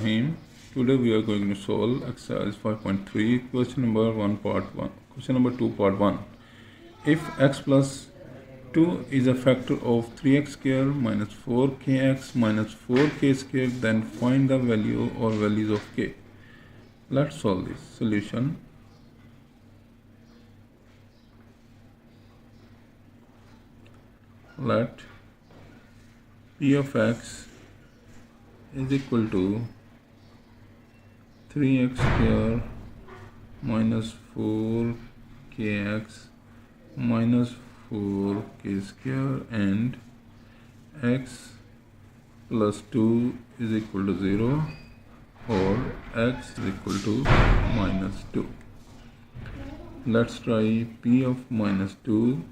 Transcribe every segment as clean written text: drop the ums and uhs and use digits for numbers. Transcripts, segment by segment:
Bismillahirrahmanirrahim. Today we are going to solve exercise 5.3, question number 1 part 1. Question number 2 part 1. If x plus 2 is a factor of 3x square minus 4kx minus 4k square, then find the value or values of k. Let's solve this. Solution. Let p of x is equal to 3x square minus 4kx minus 4k square and x plus 2 is equal to 0 or x is equal to minus 2. Let's try p of minus 2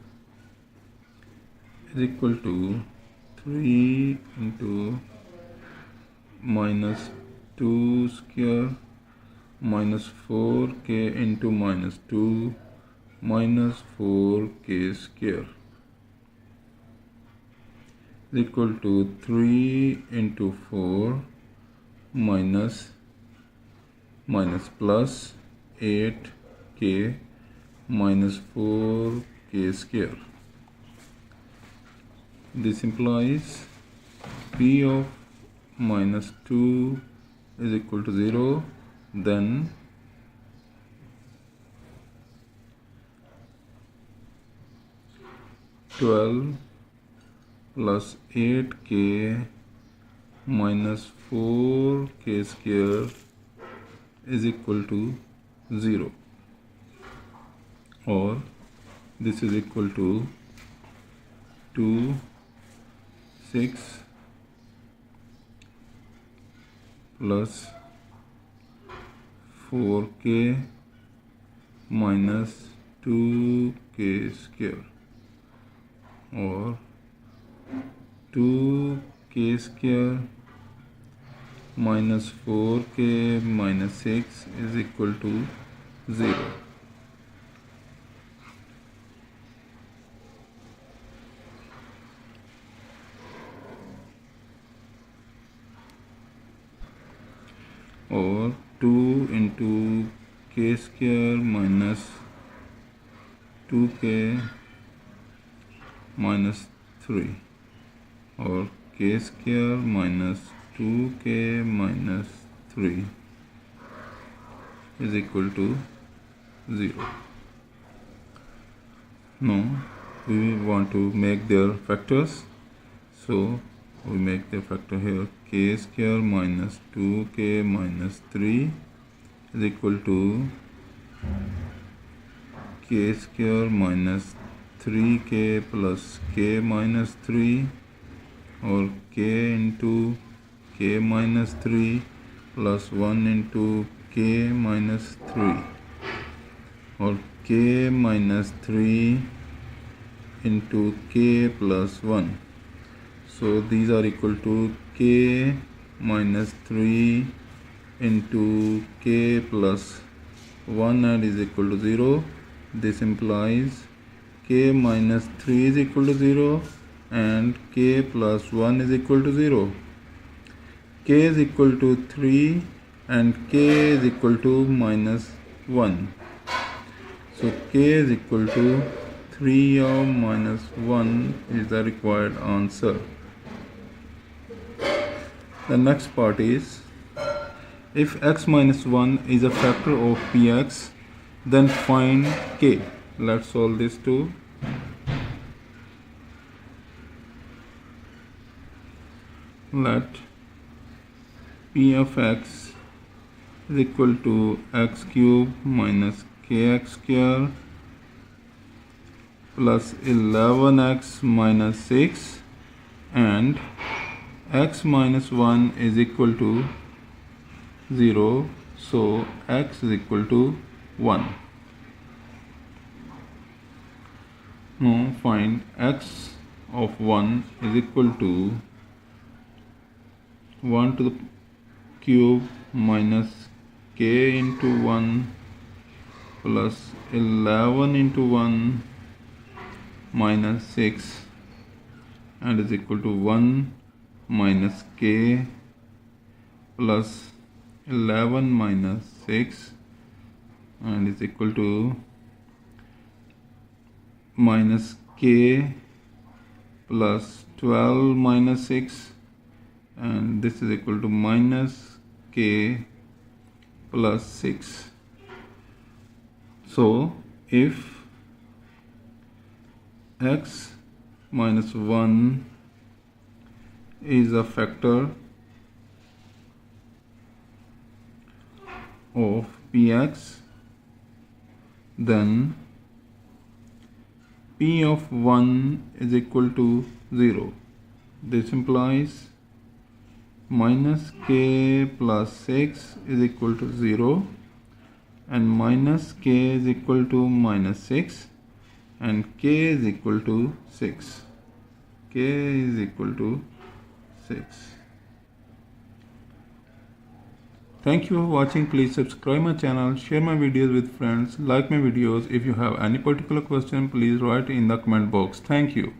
is equal to 3 into minus 2 square minus 4k into minus 2 minus 4k square is equal to 3 into 4 minus plus 8k minus 4k square. This implies p of minus 2 is equal to 0, then (12) plus 8k minus 4k square is equal to 0, or this is equal to 2, 6 plus 4k minus 2k square, or 2k square minus 4k minus 6 is equal to 0. Or 2 into k square minus 2k minus 3, or k square minus 2k minus 3 is equal to 0. Now we want to make their factors, so we make the factor here. K square minus 2k minus 3 is equal to k square minus 3k plus k minus 3, or k into k minus 3 plus 1 into k minus 3, or k minus 3 into k plus 1. So these are equal to k minus 3 into k plus 1 and is equal to 0. This implies k minus 3 is equal to 0 and k plus 1 is equal to 0. K is equal to 3 and k is equal to minus 1. So k is equal to 3 or minus 1 is the required answer. The next part is, if x minus 1 is a factor of px, then find k. Let's solve this too. Let p of x is equal to x cube minus kx square plus 11x minus 6 and x minus 1 is equal to 0, so x is equal to 1. Now find x of 1 is equal to 1 to the cube minus k into 1 plus 11 into 1 minus 6 and is equal to 1 minus k plus 11 minus 6 and is equal to minus k plus 12 minus 6, and this is equal to minus k plus 6. So if x minus 1 is a factor of px, then p of 1 is equal to 0. This implies minus k plus 6 is equal to 0, and minus k is equal to minus 6, and k is equal to 6. K is equal to 6. Thank you for watching. Please subscribe my channel, share my videos with friends, like my videos. If you have any particular question, please write in the comment box. Thank you.